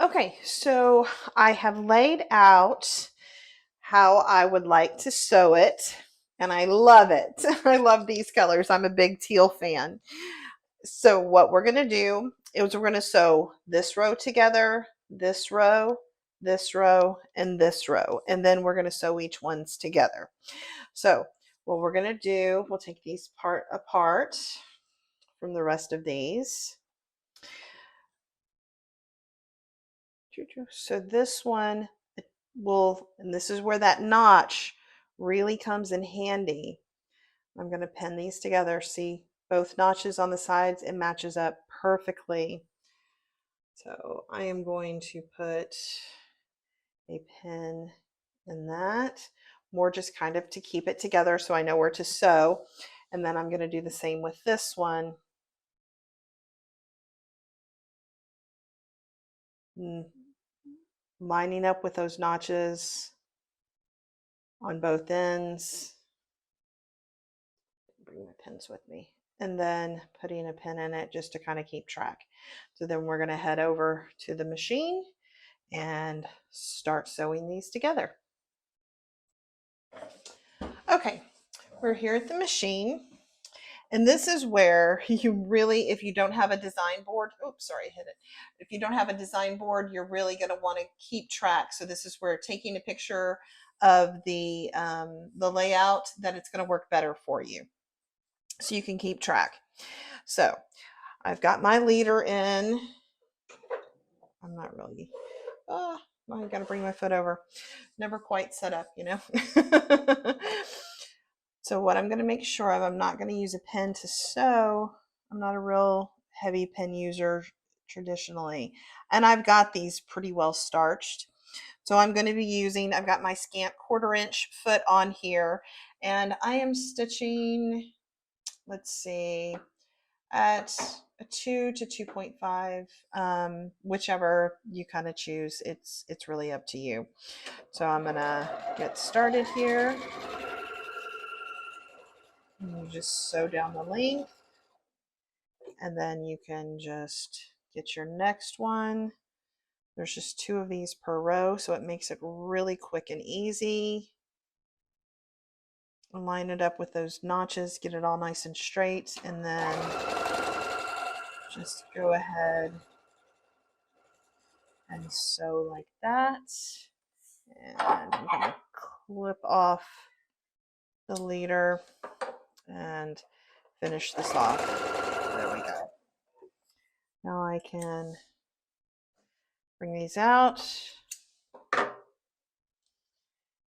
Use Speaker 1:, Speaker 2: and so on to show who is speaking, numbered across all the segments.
Speaker 1: Okay, so I have laid out how I would like to sew it, and I love it. I love these colors. I'm a big teal fan. So what we're going to do is we're going to sew this row together, this row, and this row, and then we're going to sew each ones together. So what we're going to do, we'll take these part apart from the rest of these. So this one will, and this is where that notch really comes in handy. I'm going to pin these together. See both notches on the sides, it matches up perfectly. So I am going to put a pin in that, more just kind of to keep it together so I know where to sew. And then I'm going to do the same with this one. Lining up with those notches on both ends. Bring my pins with me. And then putting a pin in it just to kind of keep track. So then we're going to head over to the machine and start sewing these together. Okay, we're here at the machine. And this is where you really, if you don't have a design board, oops, sorry, I hit it. If you don't have a design board, you're really going to want to keep track. So this is where taking a picture of the layout, that it's going to work better for you. So you can keep track. So I've got my leader in. I'm not really, I gotta bring my foot over. Never quite set up, you know. So what I'm gonna make sure of, I'm not gonna use a pen to sew. I'm not a real heavy pen user traditionally. And I've got these pretty well starched. So I'm going to be using, I've got my scant 1/4 inch foot on here, and I am stitching, let's see, at a 2 to 2.5, whichever you kind of choose. It's really up to you. So I'm gonna get started here. And you just sew down the length, and then you can just get your next one. There's just 2 of these per row, so it makes it really quick and easy. Line it up with those notches, get it all nice and straight, and then just go ahead and sew like that. And I'm going to clip off the leader and finish this off. There we go. Now I can bring these out.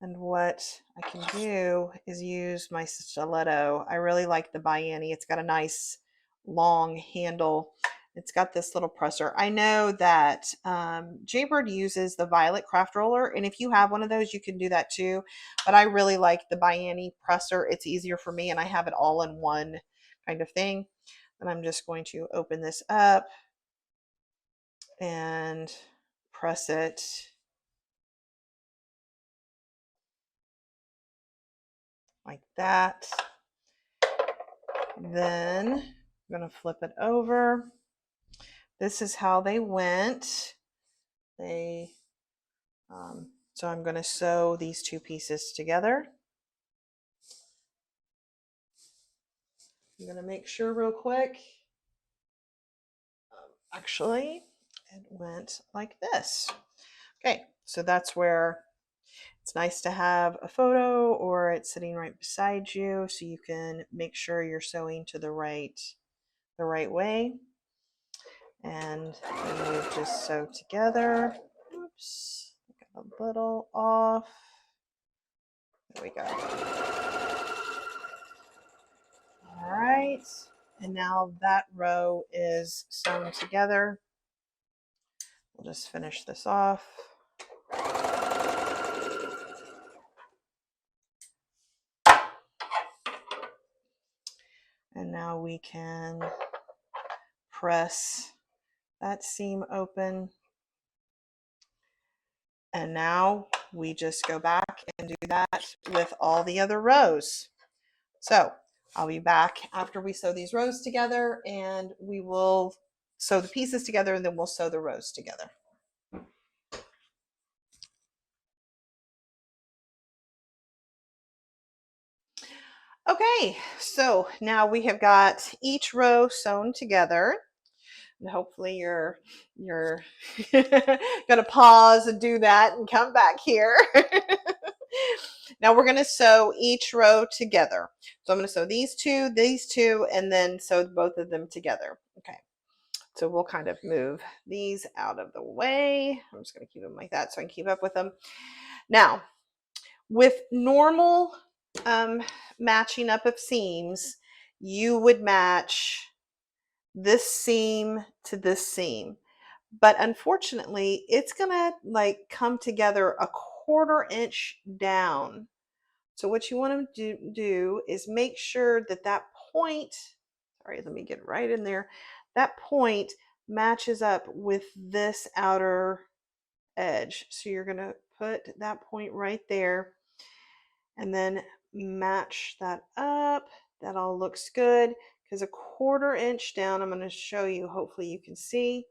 Speaker 1: And what I can do is use my stiletto. I really like the Bianni. It's got a nice long handle. It's got this little presser. I know that Jaybird uses the Violet craft roller, and if you have one of those, you can do that too. But I really like the Bianni presser. It's easier for me, and I have it all in one kind of thing. And I'm just going to open this up and press it like that. Then I'm going to flip it over. This is how they went. So I'm going to sew these 2 pieces together. I'm going to make sure real quick. Actually, it went like this. Okay, so that's where it's nice to have a photo, or it's sitting right beside you, so you can make sure you're sewing to the right way. And then we just sew together. Oops, got a little off. There we go. All right, and now that row is sewn together. We'll just finish this off. And now we can press that seam open. And now we just go back and do that with all the other rows. So I'll be back after we sew these rows together, and we will sew the pieces together, and then we'll sew the rows together. Okay, so now we have got each row sewn together. And hopefully you're gonna pause and do that and come back here. Now we're gonna sew each row together. So I'm gonna sew these two, and then sew both of them together. Okay. So we'll kind of move these out of the way. I'm just gonna keep them like that so I can keep up with them. Now, with normal matching up of seams, you would match this seam to this seam. But unfortunately, it's gonna like come together a 1/4 inch down. So what you want to do is make sure that that point, sorry, let me get right in there, that point matches up with this outer edge. So you're gonna put that point right there and then match that up. That all looks good because a 1/4 inch down, I'm going to show you, hopefully you can see.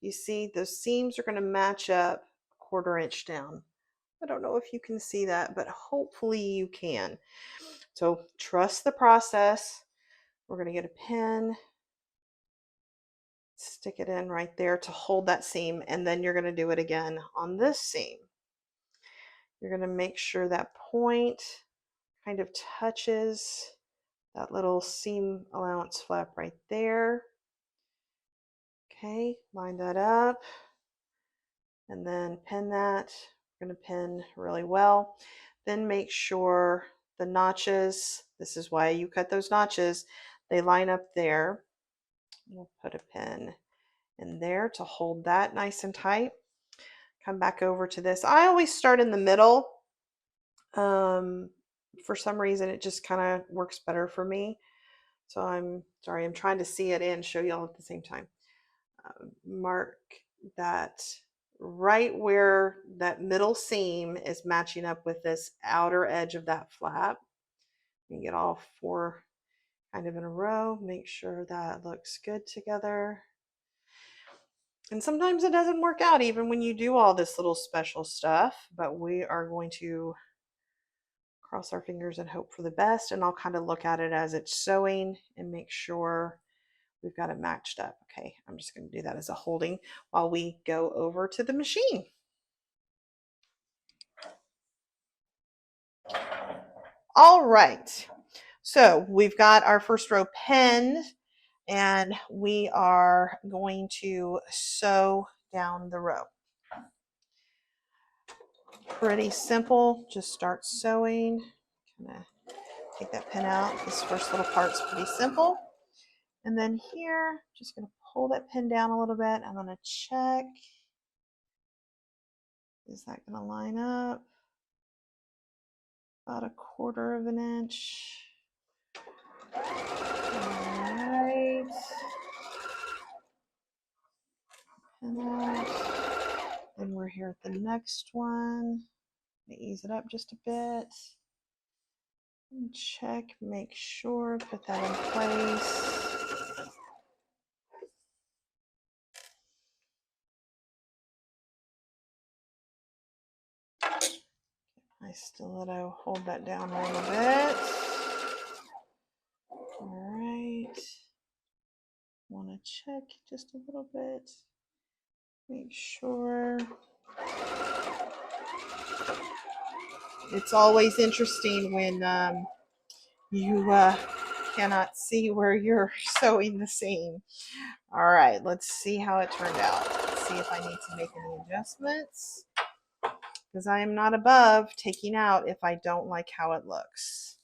Speaker 1: You see those seams are going to match up a 1/4 inch down. I don't know if you can see that, but hopefully you can. So trust the process. We're going to get a pin, stick it in right there to hold that seam, and then you're going to do it again on this seam. You're going to make sure that point kind of touches that little seam allowance flap right there. Okay, line that up and then pin that. We're going to pin really well. Then make sure the notches, this is why you cut those notches, they line up there. We'll put a pin in there to hold that nice and tight. Come back over to this. I always start in the middle. For some reason, it just kind of works better for me. So I'm sorry, I'm trying to see it and show y'all at the same time. Mark that right where that middle seam is matching up with this outer edge of that flap. You get all 4 kind of in a row. Make sure that looks good together. And sometimes it doesn't work out even when you do all this little special stuff, but we are going to cross our fingers and hope for the best. And I'll kind of look at it as it's sewing and make sure we've got it matched up. Okay, I'm just going to do that as a holding while we go over to the machine. All right, so we've got our first row pinned and we are going to sew down the row. Pretty simple, just start sewing. Kind of take that pin out. This first little part's pretty simple. And then here, just going to pull that pin down a little bit. I'm going to check. Is that going to line up? About a 1/4 of an inch. All right. And then we're here at the next one. Let me ease it up just a bit. And check, make sure, put that in place. My stiletto, hold that down a little bit. All right. Want to check just a little bit. Make sure. It's always interesting when you cannot see where you're sewing the seam. All right, let's see how it turned out. Let's see if I need to make any adjustments, because I am not above taking out if I don't like how it looks.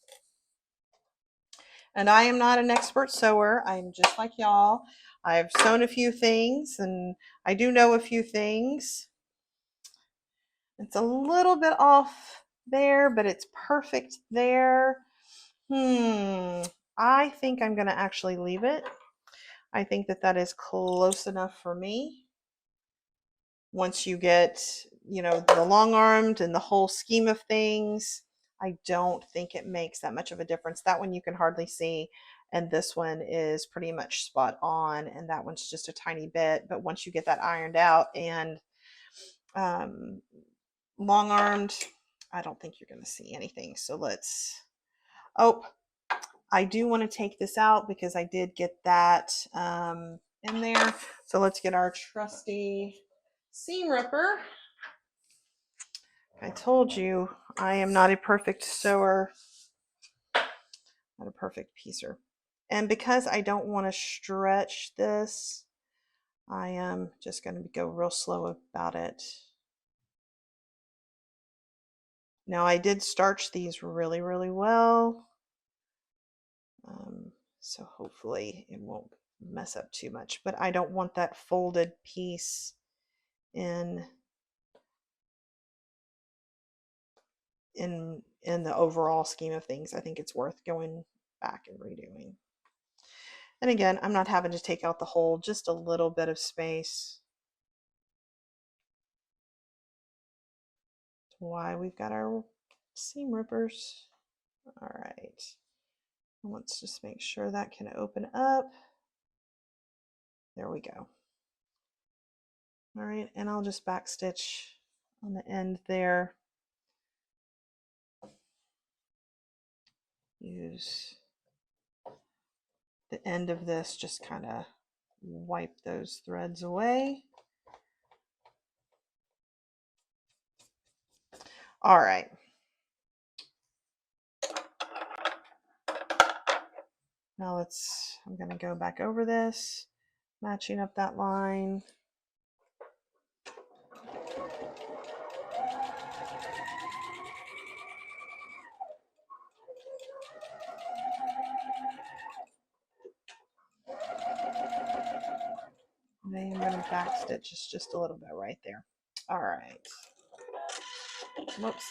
Speaker 1: And I am not an expert sewer. I'm just like y'all. I've sewn a few things and I do know a few things. It's a little bit off there, but it's perfect there. I think I'm going to actually leave it. I think that that is close enough for me. Once you get, the long armed and the whole scheme of things, I don't think it makes that much of a difference. That one you can hardly see, and this one is pretty much spot on, and that one's just a tiny bit. But once you get that ironed out and long armed, I don't think you're going to see anything. So let's, oh, I do want to take this out because I did get that in there. So let's get our trusty seam ripper. I told you I am not a perfect sewer, not a perfect piecer. And because I don't want to stretch this, I am just going to go real slow about it. Now I did starch these really, really well. So hopefully it won't mess up too much, but I don't want that folded piece in the overall scheme of things. I think it's worth going back and redoing. And again, I'm not having to take out the whole, just a little bit of space. That's why we've got our seam rippers. All right. Let's just make sure that can open up. There we go. All right, and I'll just backstitch on the end there. Use the end of this, just kind of wipe those threads away. All right. Now I'm going to go back over this, matching up that line. And then I'm going to backstitch just a little bit right there. All right. Whoops,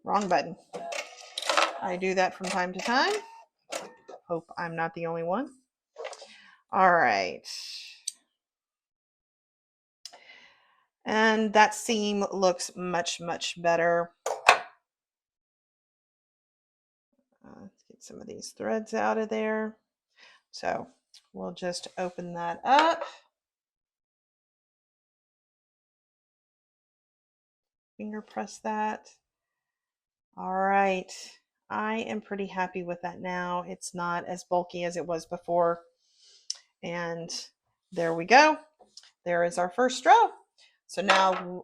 Speaker 1: wrong button. I do that from time to time. Hope I'm not the only one. All right. And that seam looks much, much better. Let's get some of these threads out of there. So we'll just open that up. Finger press that. All right. I am pretty happy with that now. It's not as bulky as it was before. And there we go. There is our first row. So now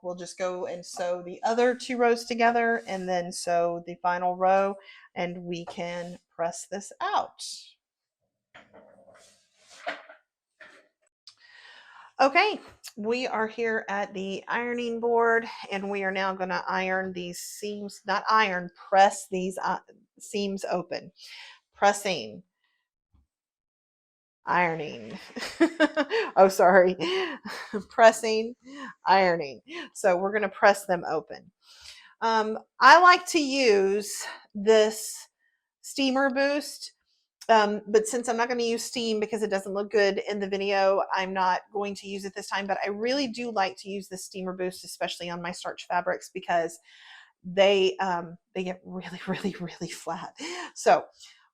Speaker 1: we'll just go and sew the other 2 rows together and then sew the final row, and we can press this out. Okay, we are here at the ironing board, and we are now going to iron these seams, not iron, press these seams open. Pressing. Ironing. Oh, sorry. Pressing, ironing. So we're going to press them open. I like to use this steamer boost, but since I'm not going to use steam because it doesn't look good in the video, I'm not going to use it this time. But I really do like to use the steamer boost, especially on my starch fabrics, because they get really, really, really flat. So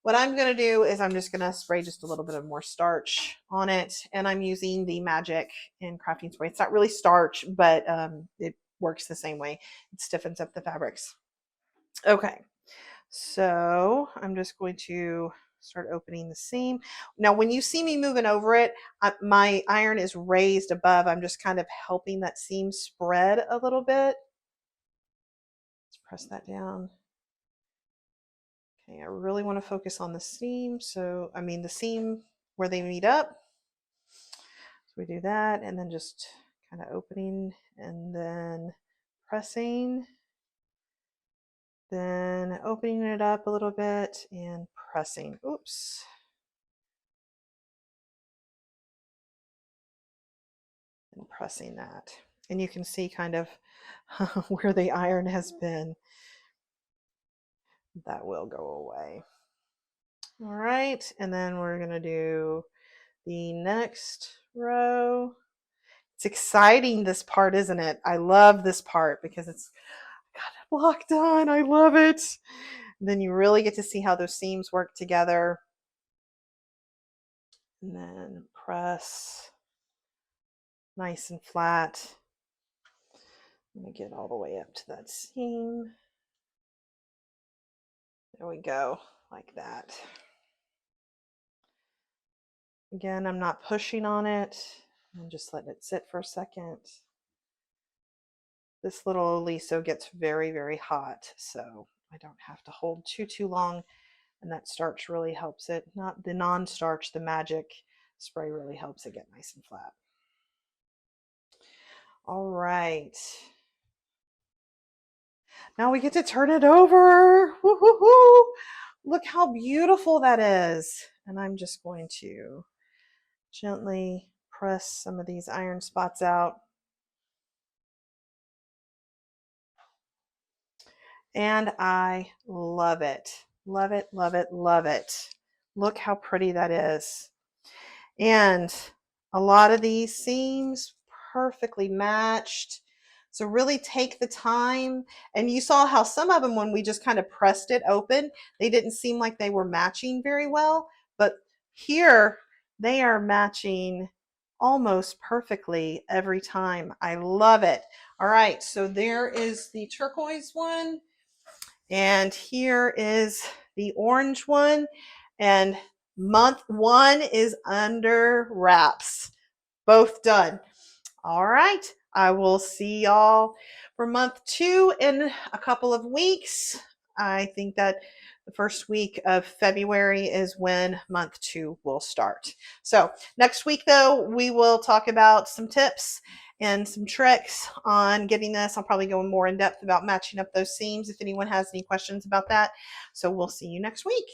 Speaker 1: what I'm going to do is I'm just going to spray just a little bit of more starch on it. And I'm using the Magic in Crafting Spray. It's not really starch, but it works the same way. It stiffens up the fabrics. Okay, so I'm just going to start opening the seam. Now, when you see me moving over it, my iron is raised above. I'm just kind of helping that seam spread a little bit. Let's press that down. Okay, I really want to focus on the seam. The seam where they meet up. So we do that, and then just kind of opening and then pressing, then opening it up a little bit and pressing. Oops. And pressing that. And you can see kind of where the iron has been. That will go away. All right, and then we're going to do the next row. It's exciting, this part, isn't it? I love this part because it's got it blocked on. I love it. And then you really get to see how those seams work together. And then press nice and flat. I'm going to get all the way up to that seam. There we go. like that. Again, I'm not pushing on it. I'm just letting it sit for a second. This little Oliso gets very, very hot, so I don't have to hold too long, and that starch really helps it. Not the non-starch, the magic spray really helps it get nice and flat. All right. Now we get to turn it over. Woo-hoo-hoo. Look how beautiful that is. And I'm just going to gently press some of these iron spots out. And I love it. Love it, love it, love it. Look how pretty that is. And a lot of these seams perfectly matched. So really take the time. And you saw how some of them, when we just kind of pressed it open, they didn't seem like they were matching very well. But here they are matching almost perfectly every time. I love it. All right, so there is the turquoise one. And here is the orange one. And month 1 is under wraps. Both done. All right. I will see y'all for month 2 in a couple of weeks. I think that the first week of February is when month 2 will start. So next week, though, we will talk about some tips and some tricks on getting this. I'll probably go more in depth about matching up those seams if anyone has any questions about that. So we'll see you next week.